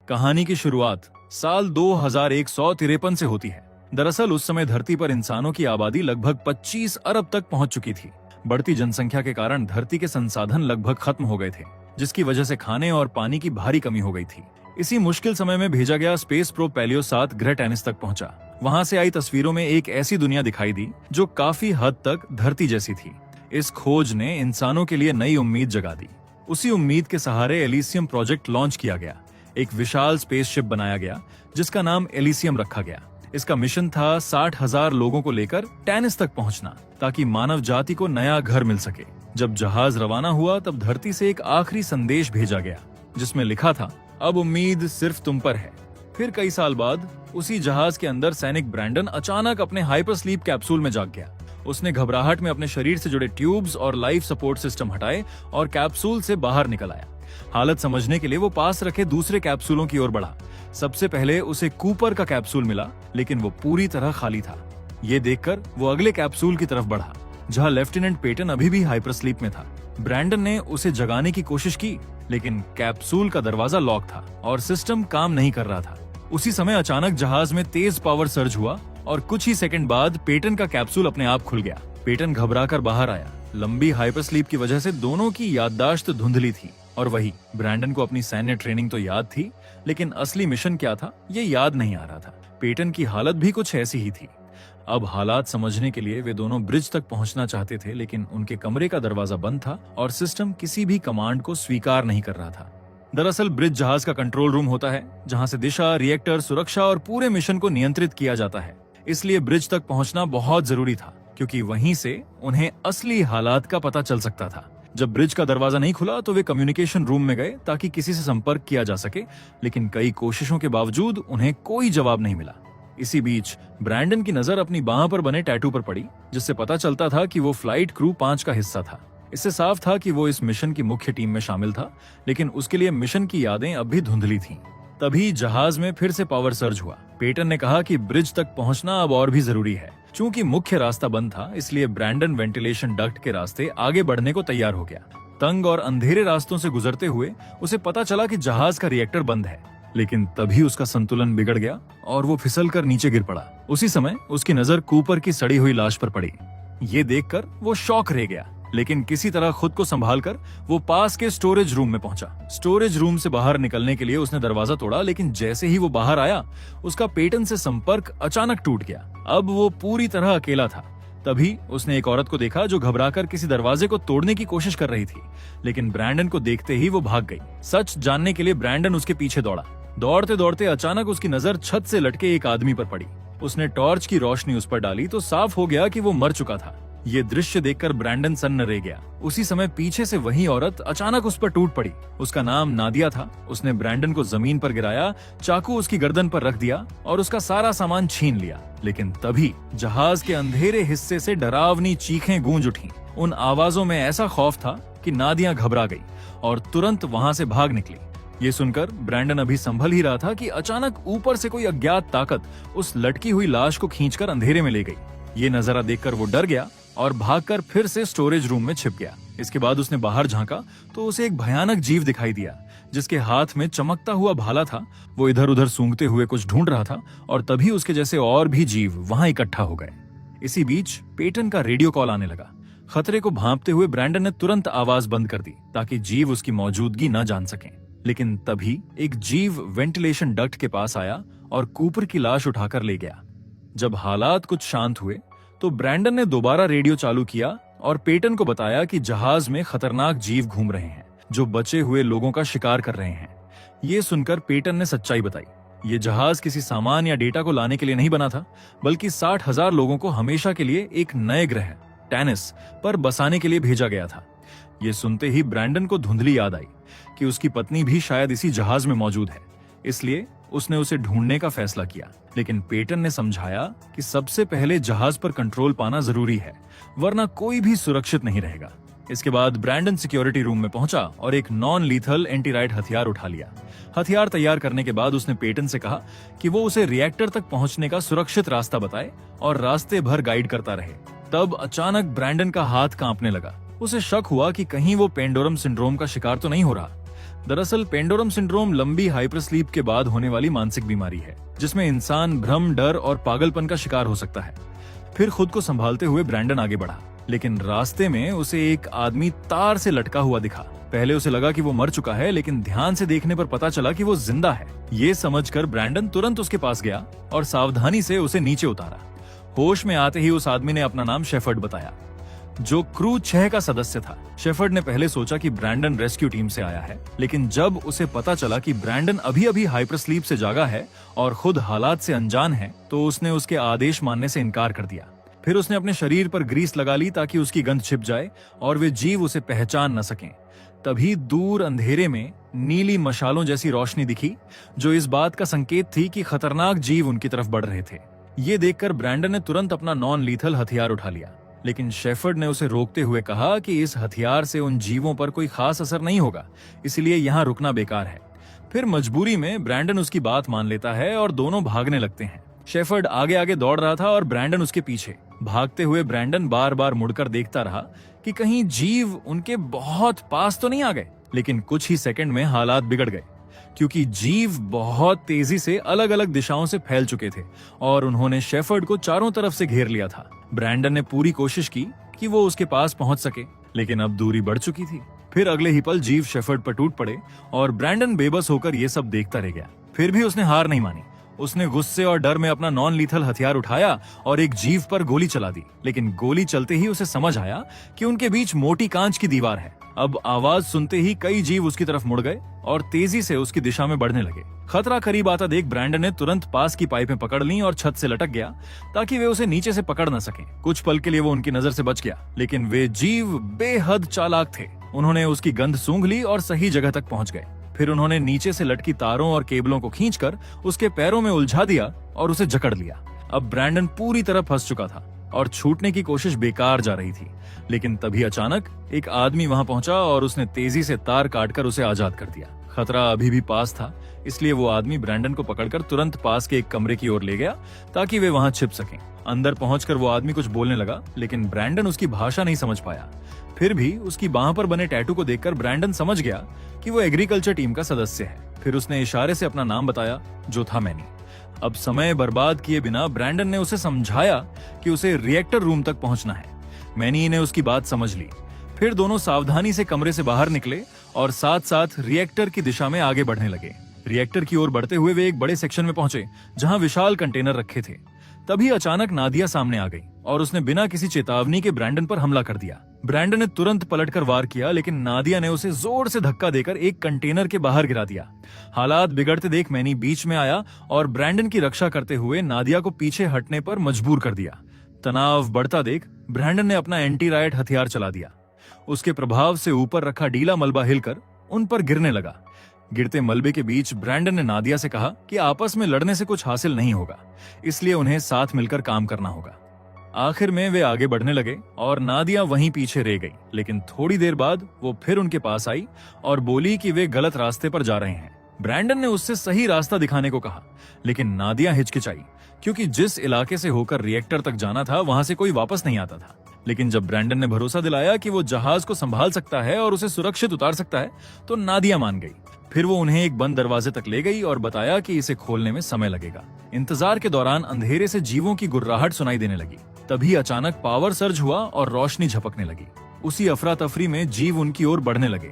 कहानी की शुरुआत साल 2153 से होती है। दरअसल उस समय धरती पर इंसानों की आबादी लगभग 25 अरब तक पहुंच चुकी थी। बढ़ती जनसंख्या के कारण धरती के संसाधन लगभग खत्म हो गए थे, जिसकी वजह से खाने और पानी की भारी कमी हो गई थी। इसी मुश्किल समय में भेजा गया स्पेस प्रोब पैलियो 7 ग्रह टेनिस तक पहुंचा। वहां से आई तस्वीरों में एक ऐसी दुनिया दिखाई दी जो काफी हद तक धरती जैसी थी। इस खोज ने इंसानों के लिए नई उम्मीद जगा दी। उसी उम्मीद के सहारे एलिसियम प्रोजेक्ट लॉन्च किया गया। एक विशाल स्पेसशिप बनाया गया जिसका नाम एलिसियम रखा गया। इसका मिशन था 60,000 लोगों को लेकर टेनिस तक पहुंचना, ताकि मानव जाति को नया घर मिल सके। जब जहाज रवाना हुआ तब धरती से एक आखिरी संदेश भेजा गया, जिसमें लिखा था, अब उम्मीद सिर्फ तुम पर है। फिर कई साल बाद उसी जहाज के अंदर सैनिक ब्रैंडन अचानक अपने हाइपर स्लीप कैप्सूल में जाग गया। उसने घबराहट में अपने शरीर से जुड़े ट्यूब्स और लाइफ सपोर्ट सिस्टम हटाए और कैप्सूल से बाहर निकल आया। हालत समझने के लिए वो पास रखे दूसरे कैप्सूलों की ओर बढ़ा। सबसे पहले उसे कूपर का कैप्सूल मिला, लेकिन वो पूरी तरह खाली था। ये देखकर वो अगले कैप्सूल की तरफ बढ़ा, जहां लेफ्टिनेंट पेटन अभी भी हाइपर स्लीप में था। ब्रैंडन ने उसे जगाने की कोशिश की, लेकिन कैप्सूल का दरवाजा लॉक था और सिस्टम काम नहीं कर रहा था। उसी समय अचानक जहाज में तेज पावर सर्ज हुआ और कुछ ही सेकंड बाद पेटन का कैप्सूल अपने आप खुल गया। पेटन घबराकर बाहर आया। लंबी हाइपर स्लीप की वजह से दोनों की याददाश्त धुंधली थी। और वही ब्रैंडन को अपनी सैन्य ट्रेनिंग तो याद थी, लेकिन असली मिशन क्या था ये याद नहीं आ रहा था। पेटन की हालत भी कुछ ऐसी ही थी। अब हालात समझने के लिए वे दोनों ब्रिज तक पहुंचना चाहते थे, लेकिन उनके कमरे का दरवाजा बंद था और सिस्टम किसी भी कमांड को स्वीकार नहीं कर रहा था। दरअसल ब्रिज जहाज का कंट्रोल रूम होता है, जहां से दिशा, रिएक्टर, सुरक्षा और पूरे मिशन को नियंत्रित किया जाता है। इसलिए ब्रिज तक पहुंचना बहुत जरूरी था, क्योंकि वहीं से उन्हें असली हालात का पता चल सकता था। जब ब्रिज का दरवाजा नहीं खुला तो वे कम्युनिकेशन रूम में गए ताकि किसी से संपर्क किया जा सके, लेकिन कई कोशिशों के बावजूद उन्हें कोई जवाब नहीं मिला। इसी बीच ब्रैंडन की नजर अपनी बांह पर बने टैटू पर पड़ी, जिससे पता चलता था कि वो फ्लाइट क्रू 5 का हिस्सा था। इससे साफ था कि वो इस मिशन की मुख्य टीम में शामिल था, लेकिन उसके लिए मिशन की यादें अब भी धुंधली थीं। तभी जहाज में फिर से पावर सर्ज हुआ। पेटन ने कहा कि ब्रिज तक पहुंचना अब और भी जरूरी है। चूंकि मुख्य रास्ता बंद था, इसलिए ब्रैंडन वेंटिलेशन डक्ट के रास्ते आगे बढ़ने को तैयार हो गया। तंग और अंधेरे रास्तों से गुजरते हुए उसे पता चला कि जहाज का रिएक्टर बंद है, लेकिन तभी उसका संतुलन बिगड़ गया और वो फिसलकर नीचे गिर पड़ा। उसी समय उसकी नजर कूपर की सड़ी हुई लाश पर पड़ी। ये देखकर वो शॉक रह गया, लेकिन किसी तरह खुद को संभालकर वो पास के स्टोरेज रूम में पहुंचा। स्टोरेज रूम से बाहर निकलने के लिए उसने दरवाजा तोड़ा, लेकिन जैसे ही वो बाहर आया, उसका पेटन से संपर्क अचानक टूट गया। अब वो पूरी तरह अकेला था। तभी उसने एक औरत को देखा जो घबराकर किसी दरवाजे को तोड़ने की कोशिश कर रही थी, लेकिन ब्रैंडन को देखते ही वो भाग गई। सच जानने के लिए ब्रैंडन उसके पीछे दौड़ा। दौड़ते दौड़ते अचानक उसकी नजर छत से लटके एक आदमी पर पड़ी। उसने टॉर्च की रोशनी उस पर डाली तो साफ हो गया कि वो मर चुका था। ये दृश्य देखकर ब्रैंडन सन्न रह गया। उसी समय पीछे से वही औरत अचानक उस पर टूट पड़ी। उसका नाम नादिया था। उसने ब्रैंडन को जमीन पर गिराया, चाकू उसकी गर्दन पर रख दिया और उसका सारा सामान छीन लिया। लेकिन तभी जहाज के अंधेरे हिस्से से डरावनी चीखें गूंज उठी। उन आवाजों में ऐसा खौफ था कि नादिया घबरा गई और तुरंत वहां से भाग निकली। ये सुनकर ब्रैंडन अभी संभल ही रहा था कि अचानक ऊपर से कोई अज्ञात ताकत उस लटकी हुई लाश को खींचकर अंधेरे में ले गई। ये नजारा देखकर वो डर गया और भागकर फिर से स्टोरेज रूम में छिप गया। इसके बाद उसने बाहर झांका तो उसे एक भयानक जीव दिखाई दिया, जिसके हाथ में चमकता हुआ भाला था। वो इधर उधर सूंघते हुए कुछ ढूंढ रहा था और तभी उसके जैसे और भी जीव वहां इकट्ठा हो गए। इसी बीच पेटन का रेडियो कॉल आने लगा। खतरे को भांपते हुए ब्रैंडन ने तुरंत आवाज बंद कर दी ताकि जीव उसकी मौजूदगी न जान सकें। लेकिन तभी एक जीव वेंटिलेशन डक्ट के पास आया और कूपर की लाश उठाकर ले गया। जब हालात कुछ शांत हुए तो ब्रैंडन ने दोबारा रेडियो चालू किया और पेटन को बताया कि जहाज में खतरनाक जीव घूम रहे हैं जो बचे हुए लोगों का शिकार कर रहे हैं। ये सुनकर पेटन ने सच्चाई बताई। ये जहाज किसी सामान या डेटा को लाने के लिए नहीं बना था, बल्कि 60,000 लोगों को हमेशा के लिए एक नए ग्रह टेनिस पर बसाने के लिए भेजा गया था। ये सुनते ही ब्रैंडन को धुंधली याद आई कि उसकी पत्नी भी शायद इसी जहाज में मौजूद है। इसलिए उसने उसे ढूंढने का फैसला किया। लेकिन पेटन ने समझाया कि सबसे पहले जहाज पर कंट्रोल पाना जरूरी है, वरना कोई भी सुरक्षित नहीं रहेगा। इसके बाद ब्रैंडन सिक्योरिटी रूम में पहुंचा और एक नॉन लीथल एंटीराइट हथियार उठा लिया। हथियार तैयार करने के बाद उसने पेटन से कहा कि वो उसे रिएक्टर तक पहुंचने का सुरक्षित रास्ता बताए और रास्ते भर गाइड करता रहे। तब अचानक ब्रैंडन का हाथ कांपने लगा। उसे शक हुआ कि कहीं वो पेंडोरम सिंड्रोम का शिकार तो नहीं हो रहा। दरअसल पेंडोरम सिंड्रोम लंबी हाइपरस्लीप के बाद होने वाली मानसिक बीमारी है, जिसमें इंसान भ्रम, डर और पागलपन का शिकार हो सकता है। फिर खुद को संभालते हुए ब्रैंडन आगे बढ़ा, लेकिन रास्ते में उसे एक आदमी तार से लटका हुआ दिखा। पहले उसे लगा कि वो मर चुका है, लेकिन ध्यान से देखने पर पता चला कि वो जिंदा है। ये समझकर ब्रैंडन तुरंत उसके पास गया और सावधानी से उसे नीचे उतारा। होश में आते ही उस आदमी ने अपना नाम शेफर्ड बताया, जो क्रू 6 का सदस्य था। शेफर्ड ने पहले सोचा कि ब्रैंडन रेस्क्यू टीम से आया है, लेकिन जब उसे पता चला कि ब्रैंडन अभी अभी हाइपरस्लीप से जागा है और खुद हालात से अनजान है, तो उसने उसके आदेश मानने से इनकार कर दिया। फिर उसने अपने शरीर पर ग्रीस लगा ली ताकि उसकी गंध छिप जाए और वे जीव उसे पहचान न सकें। तभी दूर अंधेरे में नीली मशालों जैसी रोशनी दिखी, जो इस बात का संकेत थी कि खतरनाक जीव उनकी तरफ बढ़ रहे थे। ये देखकर ब्रैंडन ने तुरंत अपना नॉन लीथल हथियार उठा लिया, लेकिन शेफर्ड ने उसे रोकते हुए कहा कि इस हथियार से उन जीवों पर कोई खास असर नहीं होगा, इसलिए यहाँ रुकना बेकार है। फिर मजबूरी में ब्रैंडन उसकी बात मान लेता है और दोनों भागने लगते हैं। शेफर्ड आगे आगे दौड़ रहा था और ब्रैंडन उसके पीछे। भागते हुए ब्रैंडन बार बार मुड़कर देखता रहा कि कहीं जीव उनके बहुत पास तो नहीं आ गए, लेकिन कुछ ही सेकंड में हालात बिगड़ गए, क्योंकि जीव बहुत तेजी से अलग अलग दिशाओं से फैल चुके थे और उन्होंने शेफर्ड को चारों तरफ से घेर लिया था। ब्रैंडन ने पूरी कोशिश की कि वो उसके पास पहुंच सके, लेकिन अब दूरी बढ़ चुकी थी। फिर अगले ही पल जीव शेफर्ड पर टूट पड़े और ब्रैंडन बेबस होकर ये सब देखता रह गया। फिर भी उसने हार नहीं मानी। उसने गुस्से और डर में अपना नॉन लीथल हथियार उठाया और एक जीव पर गोली चला दी, लेकिन गोली चलते ही उसे समझ आया कि उनके बीच मोटी कांच की दीवार है। अब आवाज सुनते ही कई जीव उसकी तरफ मुड़ गए और तेजी से उसकी दिशा में बढ़ने लगे। खतरा करीब आता देख ब्रैंडन ने तुरंत पास की पाइपें पकड़ लीं और छत से लटक गया ताकि वे उसे नीचे से पकड़ न सकें। कुछ पल के लिए वो उनकी नजर से बच गया, लेकिन वे जीव बेहद चालाक थे। उन्होंने उसकी गंध सूंघ ली और सही जगह तक पहुंच गए। फिर उन्होंने नीचे से लटकी तारों और केबलों को खींचकर उसके पैरों में उलझा दिया और उसे जकड़ लिया। अब ब्रैंडन पूरी तरह फंस चुका था और छूटने की कोशिश बेकार जा रही थी, लेकिन तभी अचानक एक आदमी वहां पहुंचा और उसने तेजी से तार काटकर उसे आजाद कर दिया। खतरा अभी भी पास था, इसलिए वो आदमी ब्रैंडन को पकड़कर तुरंत पास के एक कमरे की ओर ले गया ताकि वे वहां छिप सकें। अंदर पहुंचकर वो आदमी कुछ बोलने लगा, लेकिन ब्रैंडन उसकी भाषा नहीं समझ पाया। फिर भी उसकी बांह पर बने टैटू को देखकर ब्रैंडन समझ गया कि वो एग्रीकल्चर टीम का सदस्य है। फिर उसने इशारे से अपना नाम बताया, जो था मैनी। अब समय बर्बाद किए बिना ब्रैंडन ने उसे समझाया कि उसे रिएक्टर रूम तक पहुंचना है। मैनी ने उसकी बात समझ ली। फिर दोनों सावधानी से कमरे से बाहर निकले और साथ साथ रिएक्टर की दिशा में आगे बढ़ने लगे। रिएक्टर की ओर बढ़ते हुए वे एक बड़े सेक्शन में पहुंचे जहां विशाल कंटेनर रखे थे। तभी अचानक नादिया सामने आ गई और उसने बिना किसी चेतावनी के ब्रैंडन पर हमला कर दिया। ब्रैंडन ने तुरंत पलटकर वार किया, लेकिन नादिया ने उसे जोर से धक्का देकर एक कंटेनर के बाहर गिरा दिया। हालात बिगड़ते देख मैनी बीच में आया और ब्रैंडन की रक्षा करते हुए नादिया को पीछे हटने पर मजबूर कर दिया। तनाव बढ़ता देख ब्रैंडन ने अपना एंटी रायट हथियार चला दिया। उसके प्रभाव से ऊपर रखा डीला मलबा हिलकर उन पर गिरने लगा। गिरते मलबे के बीच ब्रैंडन ने नादिया से कहा कि आपस में लड़ने से कुछ हासिल नहीं होगा, इसलिए उन्हें साथ मिलकर काम करना होगा। आखिर में वे आगे बढ़ने लगे और नादिया वहीं पीछे रह गई, लेकिन थोड़ी देर बाद वो फिर उनके पास आई और बोली कि वे गलत रास्ते पर जा रहे हैं। ब्रैंडन ने उससे सही रास्ता दिखाने को कहा, लेकिन नादिया हिचकिचाई, क्योंकि जिस इलाके से होकर रिएक्टर तक जाना था वहां से कोई वापस नहीं आता था। लेकिन जब ब्रैंडन ने भरोसा दिलाया कि वो जहाज को संभाल सकता है और उसे सुरक्षित उतार सकता है, तो नादिया मान गई। फिर वो उन्हें एक बंद दरवाजे तक ले गई और बताया कि इसे खोलने में समय लगेगा। इंतजार के दौरान अंधेरे से जीवों की गुर्राहट सुनाई देने लगी। तभी अचानक पावर सर्ज हुआ और रोशनी झपकने लगी। उसी अफरा तफरी में जीव उनकी ओर बढ़ने लगे।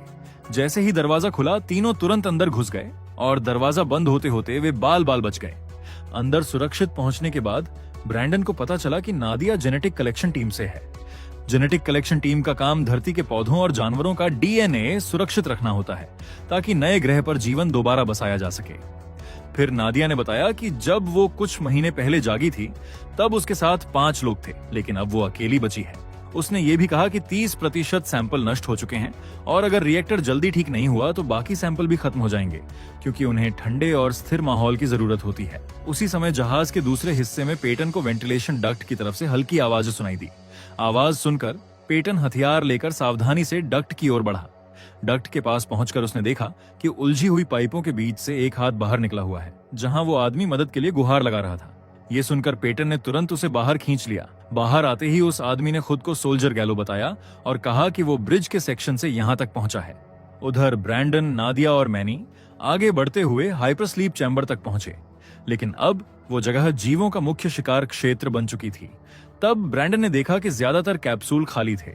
जैसे ही दरवाजा खुला, तीनों तुरंत अंदर घुस गए और दरवाजा बंद होते होते वे बाल बाल बच गए। अंदर सुरक्षित पहुंचने के बाद ब्रैंडन को पता चला कि नादिया जेनेटिक कलेक्शन टीम से है। जेनेटिक कलेक्शन टीम का काम धरती के पौधों और जानवरों का डीएनए सुरक्षित रखना होता है ताकि नए ग्रह पर जीवन दोबारा बसाया जा सके। फिर नादिया ने बताया कि जब वो कुछ महीने पहले जागी थी तब उसके साथ 5 लोग थे, लेकिन अब वो अकेली बची है। उसने ये भी कहा कि 30% सैंपल नष्ट हो चुके हैं और अगर रिएक्टर जल्दी ठीक नहीं हुआ तो बाकी सैंपल भी खत्म हो जाएंगे, क्योंकि उन्हें ठंडे और स्थिर माहौल की जरूरत होती है। उसी समय जहाज के दूसरे हिस्से में पेटन को वेंटिलेशन डक्ट की तरफ से हल्की आवाज सुनाई दी। आवाज सुनकर पेटन हथियार लेकर सावधानी से डक्ट की ओर बढ़ा। डक्ट के पास पहुंचकर उसने देखा कि उलझी हुई पाइपों के बीच से एक हाथ बाहर निकला हुआ है, जहां वो आदमी मदद के लिए गुहार लगा रहा था। ये सुनकर पेटन ने तुरंत उसे बाहर खींच लिया। बाहर आते ही उस आदमी ने खुद को सोल्जर गैलो बताया और कहा कि वो ब्रिज के सेक्शन से यहां तक पहुंचा है। उधर ब्रैंडन, नादिया और मैनी आगे बढ़ते हुए हाइपरस्लीप चैम्बर तक पहुंचे, लेकिन अब वो जगह जीवों का मुख्य शिकार क्षेत्र बन चुकी थी। तब ब्रैंडन ने देखा कि ज्यादातर कैप्सूल खाली थे।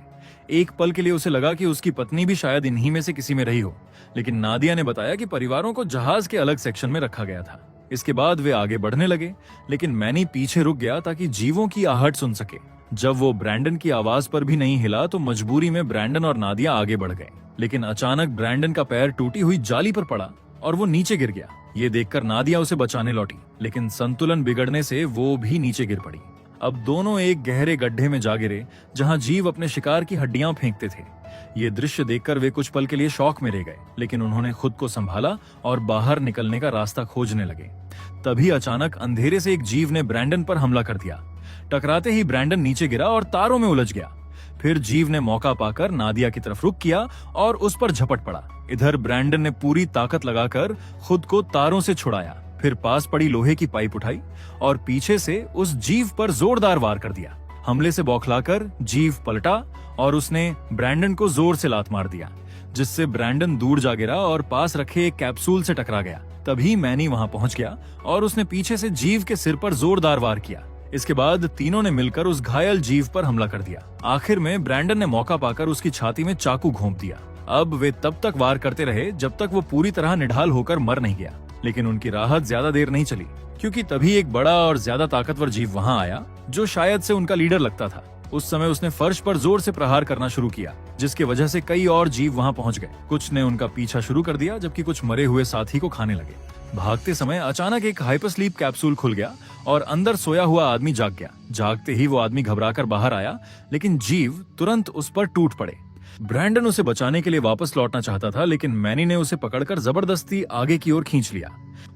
एक पल के लिए उसे लगा कि उसकी पत्नी भी शायद इन्हीं में से किसी में रही हो, लेकिन नादिया ने बताया कि परिवारों को जहाज के अलग सेक्शन में रखा गया था। इसके बाद वे आगे बढ़ने लगे, लेकिन मैनी पीछे रुक गया ताकि जीवों की आहट सुन सके। जब वो ब्रैंडन की आवाज पर भी नहीं हिला तो मजबूरी में ब्रैंडन और नादिया आगे बढ़ गए, लेकिन अचानक ब्रैंडन का पैर टूटी हुई जाली पर पड़ा और वो नीचे गिर गया। ये देखकर नादिया उसे बचाने लौटी, लेकिन संतुलन बिगड़ने से वो भी नीचे गिर पड़ी। अब दोनों एक गहरे गड्ढे में जा गिरे जहां जीव अपने शिकार की हड्डियां फेंकते थे। ये दृश्य देखकर वे कुछ पल के लिए शॉक में रह गए, लेकिन उन्होंने खुद को संभाला और बाहर निकलने का रास्ता खोजने लगे। तभी अचानक अंधेरे से एक जीव ने ब्रैंडन पर हमला कर दिया। टकराते ही ब्रैंडन नीचे गिरा और तारों में उलझ गया। फिर जीव ने मौका पाकर नादिया की तरफ रुख किया और उस पर झपट पड़ा। इधर ब्रैंडन ने पूरी ताकत लगाकर खुद को तारों से छुड़ाया, फिर पास पड़ी लोहे की पाइप उठाई और पीछे से उस जीव पर जोरदार वार कर दिया। हमले से बौखलाकर जीव पलटा और उसने ब्रैंडन को जोर से लात मार दिया, जिससे ब्रैंडन दूर जा गिरा और पास रखे एक कैप्सूल से टकरा गया। तभी मैनी वहां पहुंच गया और उसने पीछे से जीव के सिर पर जोरदार वार किया। इसके बाद तीनों ने मिलकर उस घायल जीव पर हमला कर दिया। आखिर में ब्रैंडन ने मौका पाकर उसकी छाती में चाकू घोंप दिया। अब वे तब तक वार करते रहे जब तक वो पूरी तरह निढाल होकर मर नहीं गया, लेकिन उनकी राहत ज्यादा देर नहीं चली, क्योंकि तभी एक बड़ा और ज्यादा ताकतवर जीव वहां आया जो शायद से उनका लीडर लगता था। उस समय उसने फर्श पर जोर से प्रहार करना शुरू किया, जिसकी वजह से कई और जीव वहां पहुंच गए। कुछ ने उनका पीछा शुरू कर दिया, जबकि कुछ मरे हुए साथी को खाने लगे। भागते समय अचानक एक हाइपरस्लीप कैप्सूल खुल गया और अंदर सोया हुआ आदमी जाग गया। जागते ही वो आदमी घबराकर बाहर आया, लेकिन जीव तुरंत उस पर टूट पड़े। ब्रैंडन उसे बचाने के लिए वापस लौटना चाहता था, लेकिन मैनी ने उसे पकड़कर जबरदस्ती आगे की ओर खींच लिया।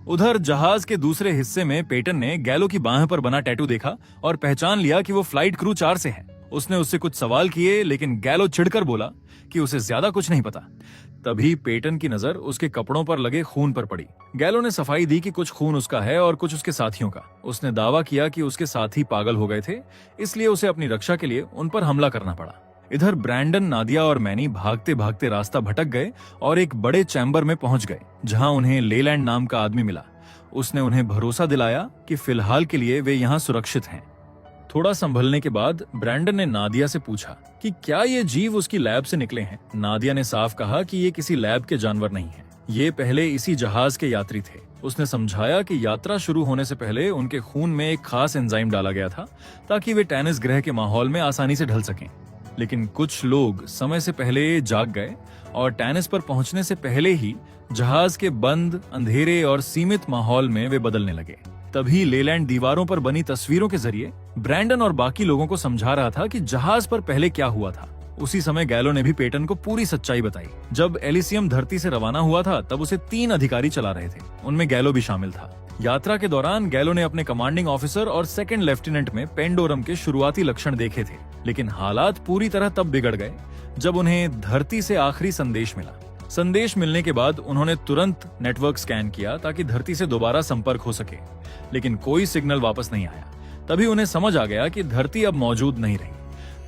उधर जहाज के दूसरे हिस्से में पेटन ने गैलो की बाह पर बना टैटू देखा और पहचान लिया कि वो फ्लाइट क्रू 4 से है। उसने उससे कुछ सवाल किए, लेकिन गैलो चिढ़कर बोला कि उसे ज्यादा कुछ नहीं पता। तभी पेटन की नजर उसके कपड़ों पर लगे खून पर पड़ी। गैलो ने सफाई दी कि कुछ खून उसका है और कुछ उसके साथियों का। उसने दावा किया कि उसके साथी पागल हो गए थे, इसलिए उसे अपनी रक्षा के लिए उन पर हमला करना पड़ा। इधर ब्रैंडन, नादिया और मैनी भागते भागते रास्ता भटक गए और एक बड़े चैम्बर में पहुंच गए, जहां उन्हें लेलैंड नाम का आदमी मिला। उसने उन्हें भरोसा दिलाया कि फिलहाल के लिए वे यहाँ सुरक्षित हैं। थोड़ा संभलने के बाद ब्रैंडन ने नादिया से पूछा कि क्या ये जीव उसकी लैब से निकले हैं। नादिया ने साफ कहा कि ये किसी लैब के जानवर नहीं हैं। ये पहले इसी जहाज के यात्री थे। उसने समझाया कि यात्रा शुरू होने से पहले उनके खून में एक खास एंजाइम डाला गया था ताकि वे टैनिस ग्रह के माहौल में आसानी से ढल सकें। लेकिन कुछ लोग समय से पहले जाग गए और टैनिस पर पहुंचने से पहले ही जहाज के बंद, अंधेरे और सीमित माहौल में वे बदलने लगे। तभी लेलैंड दीवारों पर बनी तस्वीरों के जरिए ब्रैंडन और बाकी लोगों को समझा रहा था कि जहाज पर पहले क्या हुआ था। उसी समय गैलो ने भी पेटन को पूरी सच्चाई बताई। जब एलिसियम धरती से रवाना हुआ था तब उसे 3 अधिकारी चला रहे थे, उनमें गैलो भी शामिल था। यात्रा के दौरान गैलो ने अपने कमांडिंग ऑफिसर और सेकंड लेफ्टिनेंट में पेंडोरम के शुरुआती लक्षण देखे थे, लेकिन हालात पूरी तरह तब बिगड़ गए जब उन्हें धरती से आखिरी संदेश मिला। संदेश मिलने के बाद उन्होंने तुरंत नेटवर्क स्कैन किया ताकि धरती से दोबारा संपर्क हो सके, लेकिन कोई सिग्नल वापस नहीं आया। तभी उन्हें समझ आ गया कि धरती अब मौजूद नहीं रही।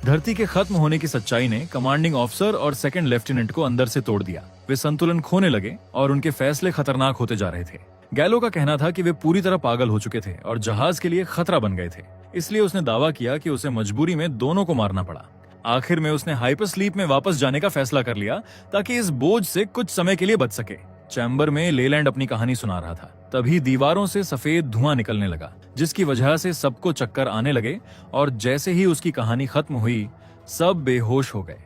धरती के खत्म होने की सच्चाई ने कमांडिंग ऑफिसर और सेकंड लेफ्टिनेंट को अंदर से तोड़ दिया। वे संतुलन खोने लगे और उनके फैसले खतरनाक होते जा रहे थे। गैलो का कहना था कि वे पूरी तरह पागल हो चुके थे और जहाज के लिए खतरा बन गए थे, इसलिए उसने दावा किया कि उसे मजबूरी में दोनों को मारना पड़ा। आखिर में उसने हाइपरस्लीप में वापस जाने का फैसला कर लिया ताकि इस बोझ से कुछ समय के लिए बच सके। चैम्बर में लेलैंड अपनी कहानी सुना रहा था। तभी दीवारों से सफेद धुआं निकलने लगा, जिसकी वजह से सबको चक्कर आने लगे और जैसे ही उसकी कहानी खत्म हुई सब बेहोश हो गए।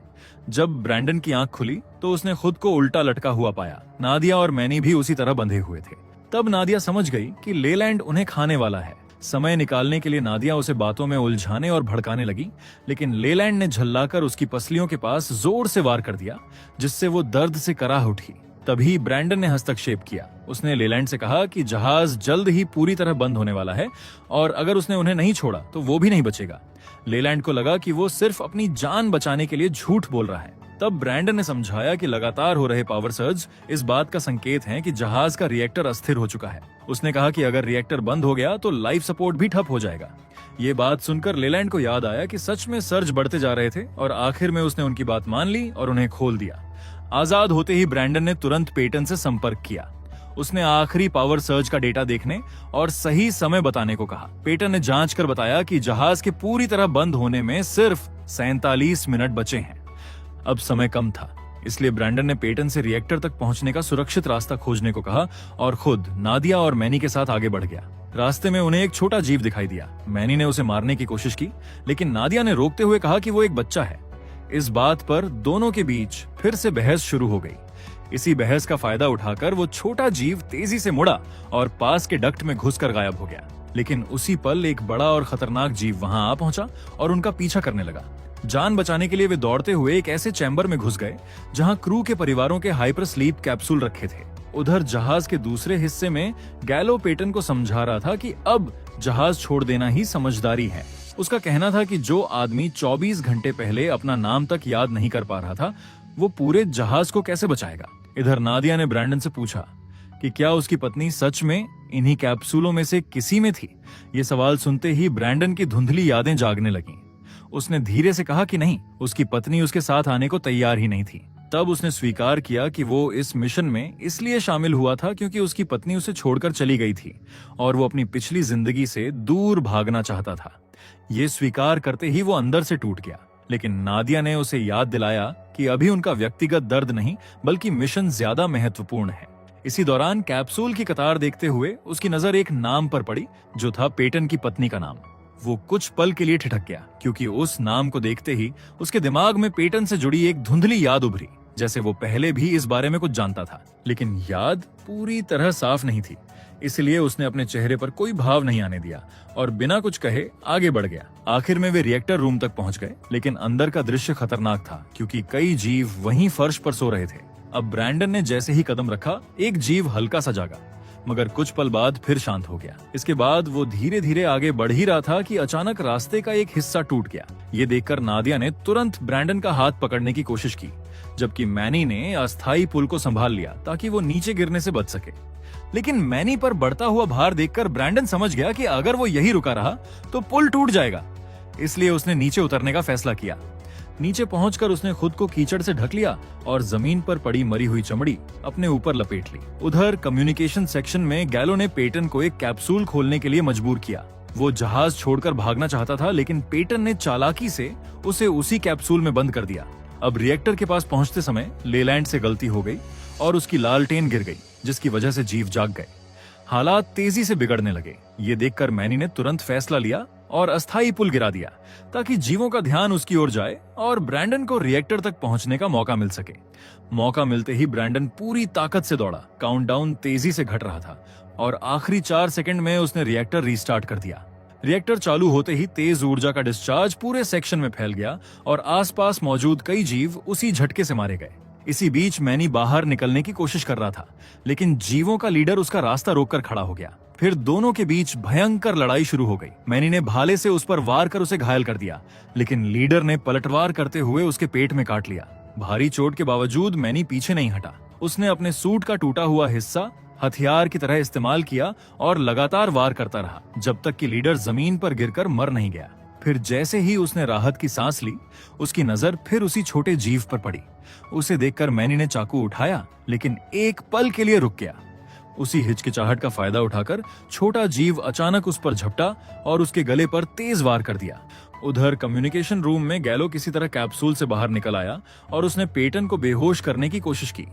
जब ब्रैंडन की आंख खुली तो उसने खुद को उल्टा लटका हुआ पाया। नादिया और मैनी भी उसी तरह बंधे हुए थे। तब नादिया समझ गई कि लेलैंड उन्हें खाने वाला है। समय निकालने के लिए नादिया उसे बातों में उलझाने और भड़काने लगी, लेकिन लेलैंड ने झल्लाकर उसकी पसलियों के पास जोर से वार कर दिया, जिससे वो दर्द से कराह उठी। तभी ब्रैंडन ने हस्तक्षेप किया। उसने लेलैंड से कहा कि जहाज जल्द ही पूरी तरह बंद होने वाला है और अगर उसने उन्हें नहीं छोड़ा तो वो भी नहीं बचेगा। लेलैंड को लगा कि वो सिर्फ अपनी जान बचाने के लिए झूठ बोल रहा है। तब ब्रैंडन ने समझाया कि लगातार हो रहे पावर सर्ज इस बात का संकेत हैं कि जहाज का रिएक्टर अस्थिर हो चुका है। उसने कहा कि अगर रिएक्टर बंद हो गया तो लाइफ सपोर्ट भी ठप हो जाएगा। ये बात सुनकर लेलैंड को याद आया कि सच में सर्ज बढ़ते जा रहे थे और आखिर में उसने उनकी बात मान ली और उन्हें खोल दिया। आजाद होते ही ब्रैंडन ने तुरंत पेटन से संपर्क किया। उसने आखिरी पावर सर्ज का डेटा देखने और सही समय बताने को कहा। पेटन ने जांच कर बताया कि जहाज के पूरी तरह बंद होने में सिर्फ 47 मिनट बचे हैं। अब समय कम था, इसलिए ब्रैंडन ने पेटन से रिएक्टर तक पहुंचने का सुरक्षित रास्ता खोजने को कहा और खुद नादिया और मैनी के साथ आगे बढ़ गया। रास्ते में उन्हें एक छोटा जीव दिखाई दिया। मैनी ने उसे मारने की कोशिश की, लेकिन नादिया ने रोकते हुए कहा कि वो एक बच्चा है। इस बात पर दोनों के बीच फिर से बहस शुरू हो गई। इसी बहस का फायदा उठाकर वो छोटा जीव तेजी से मुड़ा और पास के डक्ट में घुसकर गायब हो गया। लेकिन उसी पल एक बड़ा और खतरनाक जीव वहां आ पहुंचा और उनका पीछा करने लगा। जान बचाने के लिए वे दौड़ते हुए एक ऐसे चैम्बर में घुस गए जहां क्रू के परिवारों के हाइपर स्लीप कैप्सूल रखे थे। उधर जहाज के दूसरे हिस्से में गैलो पेटन को समझा रहा था कि अब जहाज छोड़ देना ही समझदारी है। उसका कहना था कि जो आदमी 24 घंटे पहले अपना नाम तक याद नहीं कर पा रहा था, वो पूरे जहाज को कैसे बचाएगा। इधर नादिया ने ब्रैंडन से पूछा कि क्या उसकी पत्नी सच में इन्हीं कैप्सूलों में से किसी में थी। ये सवाल सुनते ही ब्रैंडन की धुंधली यादें जागने लगीं। उसने धीरे से कहा कि नहीं, उसकी पत्नी उसके साथ आने को तैयार ही नहीं थी। तब उसने स्वीकार किया कि वो इस मिशन में इसलिए शामिल हुआ था क्योंकि उसकी पत्नी उसे छोड़कर चली गई थी और वो अपनी पिछली जिंदगी से दूर भागना चाहता था। ये स्वीकार करते ही वो अंदर से टूट गया। लेकिन नादिया ने उसे याद दिलाया कि अभी उनका व्यक्तिगत दर्द नहीं बल्कि मिशन ज्यादा महत्वपूर्ण है। इसी दौरान कैप्सूल की कतार देखते हुए उसकी नजर एक नाम पर पड़ी, जो था पेटन की पत्नी का नाम। वो कुछ पल के लिए ठिठक गया क्योंकि उस नाम को देखते ही उसके दिमाग में पेटन से जुड़ी एक धुंधली याद उभरी, जैसे वो पहले भी इस बारे में कुछ जानता था। लेकिन याद पूरी तरह साफ नहीं थी, इसलिए उसने अपने चेहरे पर कोई भाव नहीं आने दिया और बिना कुछ कहे आगे बढ़ गया। आखिर में वे रिएक्टर रूम तक पहुंच गए, लेकिन अंदर का दृश्य खतरनाक था क्योंकि कई जीव वहीं फर्श पर सो रहे थे। अब ब्रैंडन ने जैसे ही कदम रखा, एक जीव हल्का सा जागा, मगर कुछ पल बाद फिर शांत हो गया। इसके बाद वो धीरे धीरे आगे बढ़ ही रहा था कि अचानक रास्ते का एक हिस्सा टूट गया। ये देखकर नादिया ने तुरंत ब्रैंडन का हाथ पकड़ने की कोशिश की, जबकि मैनी ने अस्थायी पुल को संभाल लिया ताकि वो नीचे गिरने से बच सके। लेकिन मैनी पर बढ़ता हुआ भार देखकर ब्रैंडन समझ गया कि अगर वो यही रुका रहा तो पुल टूट जाएगा, इसलिए उसने नीचे उतरने का फैसला किया। नीचे पहुंचकर उसने खुद को कीचड़ से ढक लिया और जमीन पर पड़ी मरी हुई चमड़ी अपने ऊपर लपेट ली। उधर कम्युनिकेशन सेक्शन में गैलो ने पेटन को एक कैप्सूल खोलने के लिए मजबूर किया। वो जहाज छोड़कर भागना चाहता था, लेकिन पेटन ने चालाकी से उसे उसी कैप्सूल में बंद कर दिया। अब रिएक्टर के पास पहुंचते समय लेलैंड से गलती हो गई और उसकी लालटेन गिर गई, जिसकी वजह से जीव जाग गए। हालात तेजी से बिगड़ने लगे। ये देखकर मैनी ने तुरंत फैसला लिया और अस्थायी पुल गिरा दिया ताकि जीवों का ध्यान उसकी ओर जाए और ब्रैंडन को रिएक्टर तक पहुंचने का मौका मिल सके। मौका मिलते ही ब्रैंडन पूरी ताकत से दौड़ा। काउंटडाउन तेजी से घट रहा था और आखिरी 4 सेकंड में उसने रिएक्टर रीस्टार्ट कर दिया। रिएक्टर चालू होते ही तेज ऊर्जा का डिस्चार्ज पूरे सेक्शन में फैल गया और आसपास मौजूद कई जीव उसी झटके से मारे गए। इसी बीच मैनी बाहर निकलने की कोशिश कर रहा था, लेकिन जीवों का लीडर उसका रास्ता रोककर खड़ा हो गया। फिर दोनों के बीच भयंकर लड़ाई शुरू हो गई। मैनी ने भाले से उस पर वार कर उसे घायल कर दिया, लेकिन लीडर ने पलटवार करते हुए उसके पेट में काट लिया। भारी चोट के बावजूद मैनी पीछे नहीं हटा। उसने अपने सूट का टूटा हुआ हिस्सा हथियार की तरह इस्तेमाल किया और लगातार वार करता रहा जब तक कि लीडर जमीन पर गिरकर मर नहीं गया। फिर जैसे ही उसने राहत की सांस ली, उसकी नजर फिर उसी छोटे जीव पर पड़ी। उसे देखकर मैनी ने चाकू उठाया, लेकिन एक पल के लिए रुक गया। उसी हिचकिचाहट का फायदा उठाकर छोटा जीव अचानक उस पर झपटा और उसके गले पर तेज वार कर दिया। उधर कम्युनिकेशन रूम में गैलो किसी तरह कैप्सूल से बाहर निकल आया और उसने पेटन को बेहोश करने की कोशिश की।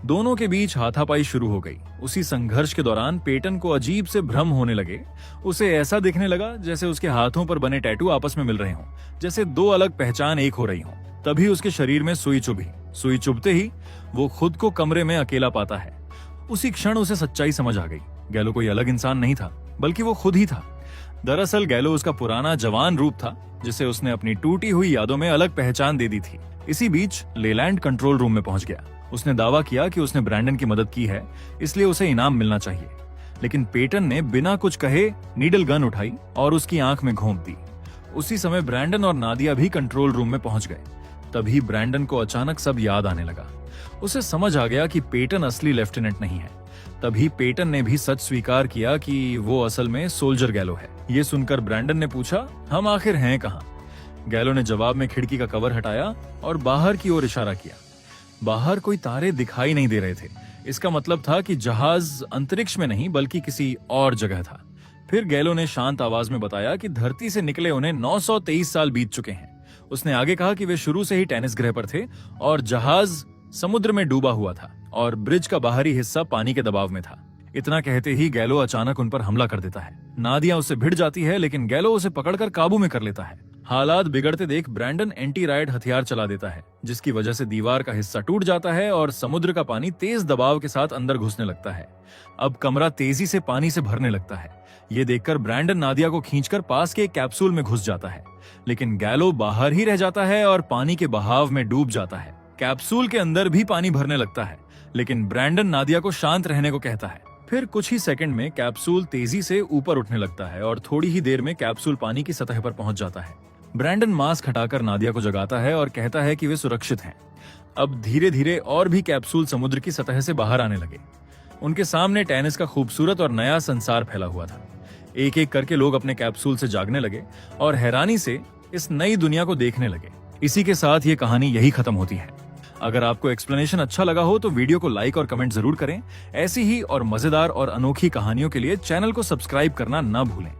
दोनों के बीच हाथापाई शुरू हो गई। उसी संघर्ष के दौरान पेटन को अजीब से भ्रम होने लगे। उसे ऐसा दिखने लगा जैसे उसके हाथों पर बने टैटू आपस में मिल रहे हों, जैसे 2 अलग पहचान एक हो रही हों। तभी उसके शरीर में सुई चुभी। सुई चुभते ही वो खुद को कमरे में अकेला पाता है। उसी क्षण उसे सच्चाई समझ आ गई। गैलो कोई अलग इंसान नहीं था, बल्कि वो खुद ही था। दरअसल गैलो उसका पुराना जवान रूप था, जिसे उसने अपनी टूटी हुई यादों में अलग पहचान दे दी थी। इसी बीच लेलैंड कंट्रोल रूम में पहुंच गया। उसने दावा किया कि उसने ब्रैंडन की मदद की है, इसलिए उसे इनाम मिलना चाहिए। लेकिन पेटन ने बिना कुछ कहे नीडल गन उठाई और उसकी आंख में घोंप दी। उसी समय ब्रैंडन और नादिया भी कंट्रोल रूम में पहुंच गए। तभी ब्रैंडन को अचानक सब याद आने लगा। उसे समझ आ गया कि पेटन असली लेफ्टिनेंट नहीं है। तभी पेटन ने भी सच स्वीकार किया कि वो असल में सोल्जर गैलो है। ये सुनकर ब्रैंडन ने पूछा, हम आखिर हैं कहाँ? गैलो ने जवाब में खिड़की का कवर हटाया और बाहर की ओर इशारा किया। बाहर कोई तारे दिखाई नहीं दे रहे थे। इसका मतलब था कि जहाज अंतरिक्ष में नहीं बल्कि किसी और जगह था। फिर गैलो ने शांत आवाज में बताया कि धरती से निकले उन्हें 923 साल बीत चुके हैं। उसने आगे कहा कि वे शुरू से ही टेनिस ग्रह पर थे और जहाज समुद्र में डूबा हुआ था और ब्रिज का बाहरी हिस्सा पानी के दबाव में था। इतना कहते ही गैलो अचानक उन पर हमला कर देता है। नादिया उससे भिड़ जाती है, लेकिन गैलो उसे पकड़कर काबू में कर लेता है। हालात बिगड़ते देख ब्रैंडन एंटी राइड हथियार चला देता है, जिसकी वजह से दीवार का हिस्सा टूट जाता है और समुद्र का पानी तेज दबाव के साथ अंदर घुसने लगता है। अब कमरा तेजी से पानी से भरने लगता है। ये देखकर ब्रैंडन नादिया को खींचकर पास के एक कैप्सूल में घुस जाता है, लेकिन गैलो बाहर ही रह जाता है और पानी के बहाव में डूब जाता है। कैप्सूल के अंदर भी पानी भरने लगता है, लेकिन ब्रैंडन नादिया को शांत रहने को कहता है। फिर कुछ ही सेकंड में कैप्सूल तेजी से ऊपर उठने लगता है और थोड़ी ही देर में कैप्सूल पानी की सतह पर पहुंच जाता है। ब्रैंडन मास्क हटाकर नादिया को जगाता है और कहता है कि वे सुरक्षित हैं। अब धीरे धीरे और भी कैप्सूल समुद्र की सतह से बाहर आने लगे। उनके सामने टेनिस का खूबसूरत और नया संसार फैला हुआ था। एक एक करके लोग अपने कैप्सूल से जागने लगे और हैरानी से इस नई दुनिया को देखने लगे। इसी के साथ ये कहानी यही खत्म होती है। अगर आपको एक्सप्लेनेशन अच्छा लगा हो तो वीडियो को लाइक और कमेंट जरूर करें। ऐसी ही और मजेदार और अनोखी कहानियों के लिए चैनल को सब्सक्राइब करना ना भूलें।